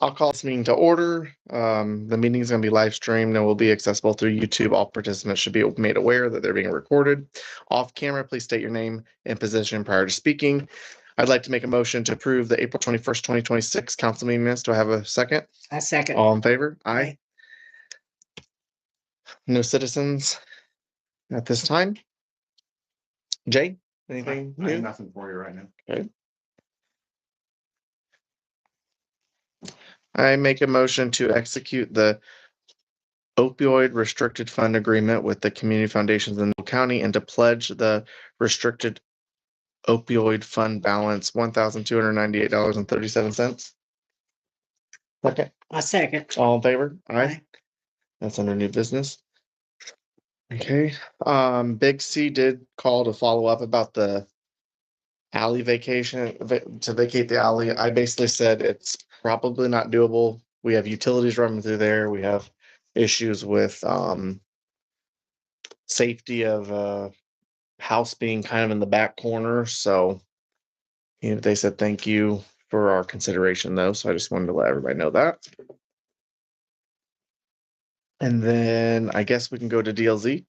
I'll call this meeting to order. The meeting is going to be live streamed and will be accessible through YouTube. All participants should be made aware that they're being recorded. Off camera, please state your name and position prior to speaking. I'd like to make a motion to approve the April 21st, 2026 council meeting minutes. Do I have a second? A second. All in favor? Aye. No citizens at this time. Jay, anything I have new? nothing for you right now. Okay. I make a motion to execute the opioid restricted fund agreement with the community foundations in the county and to pledge the restricted opioid fund balance $1,298.37. Okay. A second. All in favor? Aye. That's under new business. Okay. Big C did call to follow up about the alley vacation to vacate the alley. I basically said it's probably not doable. We have utilities running through there. We have issues with safety of house being kind of in the back corner. So they said thank you for our consideration though. So I just wanted to let everybody know that. And then I guess we can go to DLZ.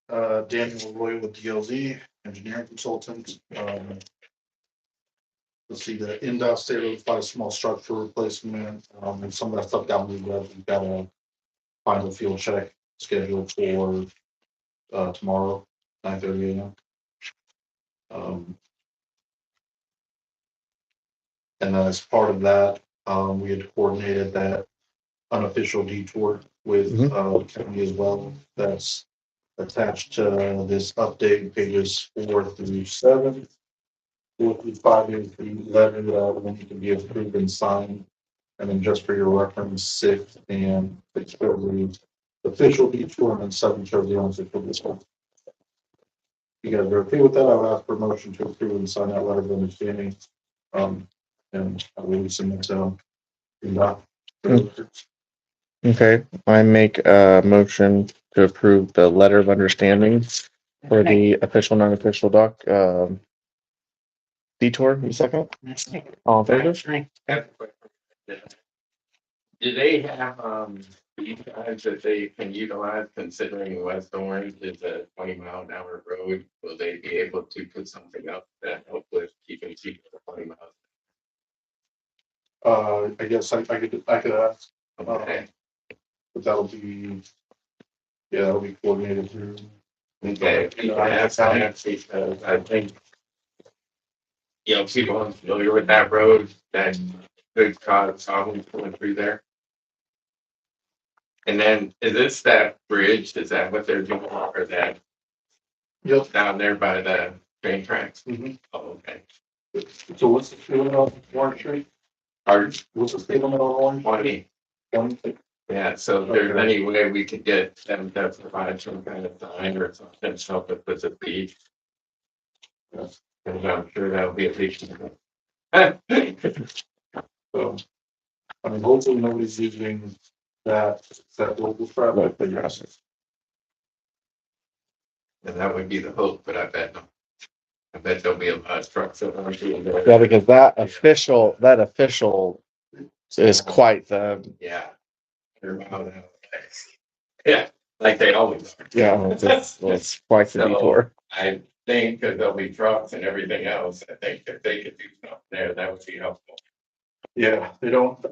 Daniel Roy with DLZ, engineering consultant. Let's see, the NDOT state road, a small structure replacement, and some of that stuff down the road. We've got a final field check scheduled for tomorrow, 9:30 a.m. And then as part of that, we had coordinated that unofficial detour with the county as well. That's attached to this update, pages 4-7, 4-5, and 11, when you can be approved and signed. And then just for your reference, 6 and 6 for the official detour, and then 7 shows the unofficial detour. You guys are okay with that? I would ask for a motion to approve and sign that letter of understanding. And I will submit to Okay, I make a motion to approve the letter of understanding for the official, non-official doc detour. You second? A second. All in favor? Aye. Do they have these guys that they can utilize considering West Orange is a 20-mile-an-hour road? Will they be able to put something up that help with keeping people at 20 miles? I guess I could ask, Okay. but that'll be coordinated through. Okay, that's because I think, people aren't familiar with that road, that could cause problems going through there. And then, is this that bridge, is that what they're doing, or that Yep. down there by the train tracks? Mhm. Oh, okay. So what's the speed limit on Orange Street? What's the speed limit on Orange? 20. 20? Yeah, so if there's any way we could get them to provide some kind of sign or something, to help it with the speed. Yes. And I'm sure that'll be a big. So, I mean, hopefully nobody's using that local traffic, but yes. And that would be the hope, but I bet there'll be a lot of trucks that are doing that. Yeah, because that official is quite the Yeah, like they always are. it's quite the So, detour. I think that there'll be trucks and everything else. I think if they could do something there, that would be helpful. Yeah, I don't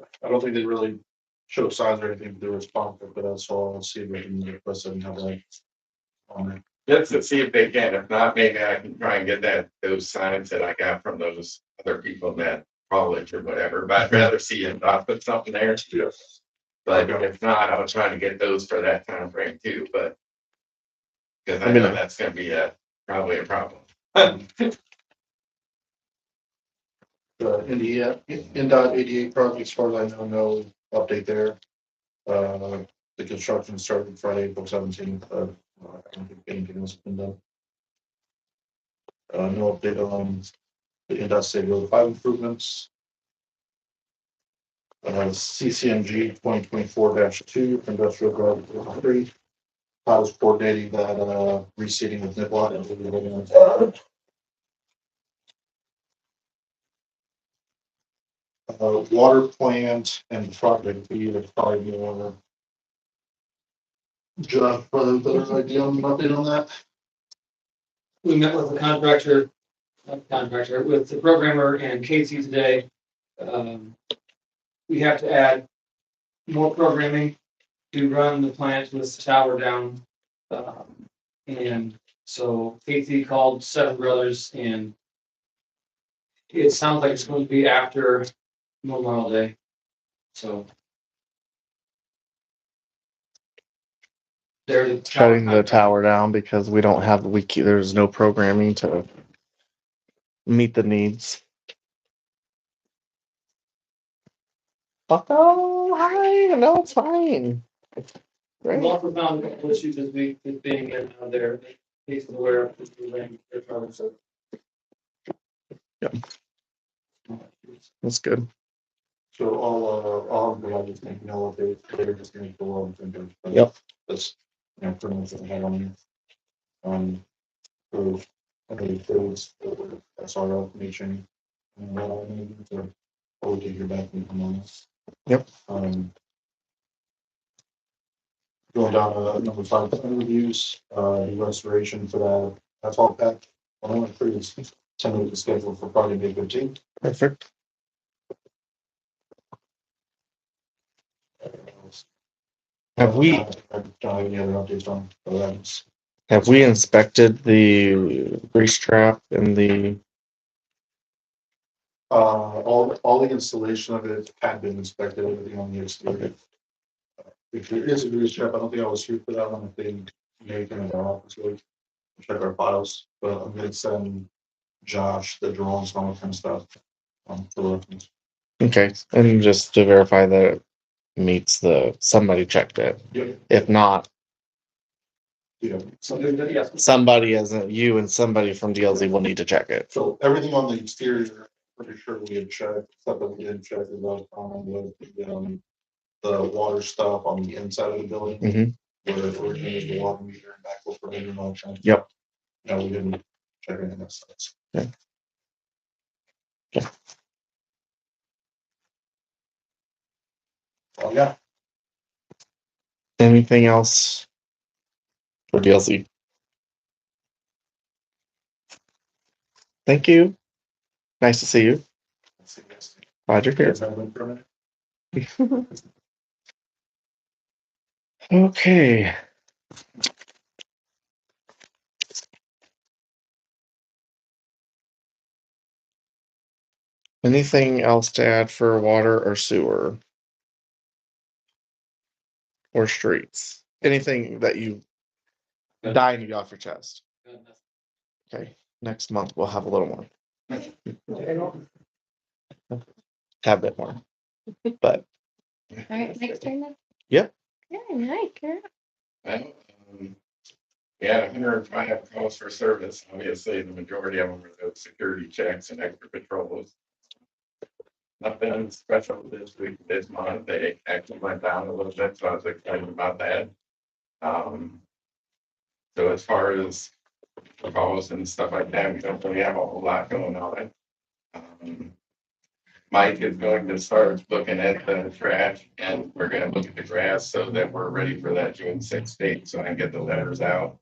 think they really show signs or anything, but they're responsive, but that's all. I'll see if we can request and have that on it. Just to see if they can. If not, maybe I can try and get those signs that I got from those other people in that college or whatever. But I'd rather see if I put something there. Yes. But if not, I'll try to get those for that time frame too. But because I know that's going to be probably a problem. In the NDOT 88 project, as far as I know, no update there. The construction started Friday, April 17th. I don't think anything has been done. No update on the NDOT State Road 5 improvements. CCMG 2024-2 Industrial Drive 3. I was coordinating that reseeding with Niplock. Water plant and project fee, there's probably more. Josh, brother, better idea on an update on that? We met with the contractor, with the programmer and Casey today. We have to add more programming to run the plant with the tower down. And so Casey called Seven Brothers, and it sounds like it's going to be after Memorial Day. So they're Shutting the tower down because we don't have there's no programming to meet the needs. Oh, hi. No, it's fine. We've Great. also found a couple issues this week with being in their cases aware of their trouble. So Yep. That's good. So I'll have the just make no updates, they're just gonna go on and. Yep. That's, pretty much what I had on you. So, I think those, SRO information. And what I need to, always get your back from us. Yep. Going down to number 5, reviews, the restoration for that, that's all packed. I want to previous tentative schedule for Friday, May 15th. Perfect. Have we I don't have any other updates on that. have we inspected the grease trap and the All the installation of it had been inspected, everything on the exterior. If there is a grease trap, I don't think I was here for that one, I think Nathan in our office would check our files, but I'm gonna send Josh the drawings and all that kind of stuff. For reference. okay, and just to verify that it meets somebody checked it. Yep. If not, Yeah, yes, somebody as you and somebody from DLZ will need to check it. so everything on the exterior, pretty sure we had checked, stuff that we didn't check is the water stuff on the inside of the building. Mhm. Where we're gonna the water meter and backflow preventer and all that. Yep. No, we didn't check anything else. Okay. Okay. Oh, yeah. Anything else for DLZ? Thank you. Nice to see you. Glad you're here. Okay. Anything else to add for water or sewer? Or streets? Anything that you dying to get off your chest? Okay, next month we'll have a little more. Have a bit more. But All right, next turn then. Yep. Yeah, nice, girl. Well, yeah, 105 calls for service. Obviously, the majority of them are those security checks and extra patrols. Nothing special this month. They actually went down a little bit, so I was excited about that. So as far as calls and stuff like that, we don't really have a whole lot going on. Mike is going to start looking at the trash, and we're gonna look at the grass so that we're ready for that June 6th date, so I can get the letters out.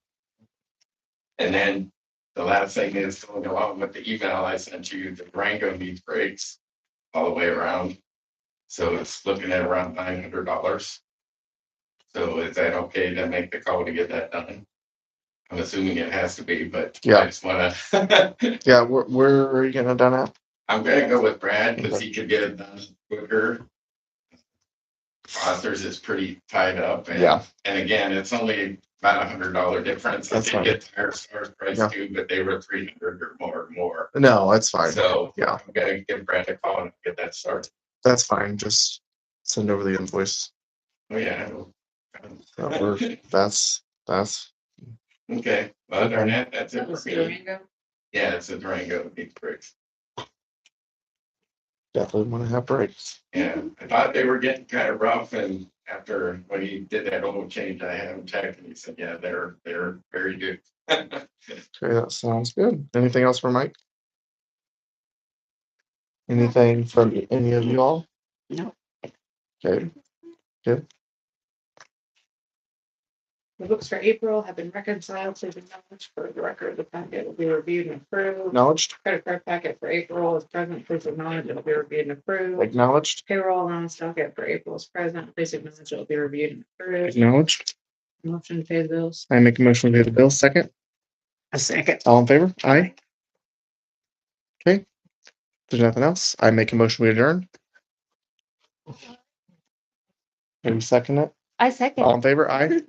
And then the last thing is going along with the email I sent you, the Durango needs brakes all the way around. So it's looking at around $900. So is that okay to make the call to get that done? I'm assuming it has to be, but Yeah. I just wanna. yeah, where are you gonna done at? I'm gonna go with Brad because he could get it done quicker. Foster's is pretty tied up, and Yeah. and again, it's only about $100 difference. I That's did fine. get tire stars price Yeah. too, but they were 300 or more. No, that's fine. So Yeah, I'm gonna give Brad a call and get that started. that's fine. Just send over the invoice. Oh yeah. That's Okay. Well, other than that, that's it That was for me. Durango. Yeah, it's a Durango needs brakes. definitely want to have breaks. Yeah, I thought they were getting kind of rough, and after when he did that oil change, I had him check, and he said, "Yeah, they're very good." Okay, that sounds good. Anything else for Mike? Anything from any of you all? No. Okay, The books for April have been reconciled, so the knowledge for the record of the packet will be reviewed and approved. acknowledged, Credit card packet for April is present, please acknowledge it will be reviewed and approved. acknowledged, Payroll allowance docket for April is present, please acknowledge it will be reviewed and approved. acknowledged. Motion to pay the bills. I make a motion to pay the bill. Second, A second. all in favor? Aye. Okay. If there's nothing else, I make a motion we adjourn. Maybe second it. I second. All in favor? Aye.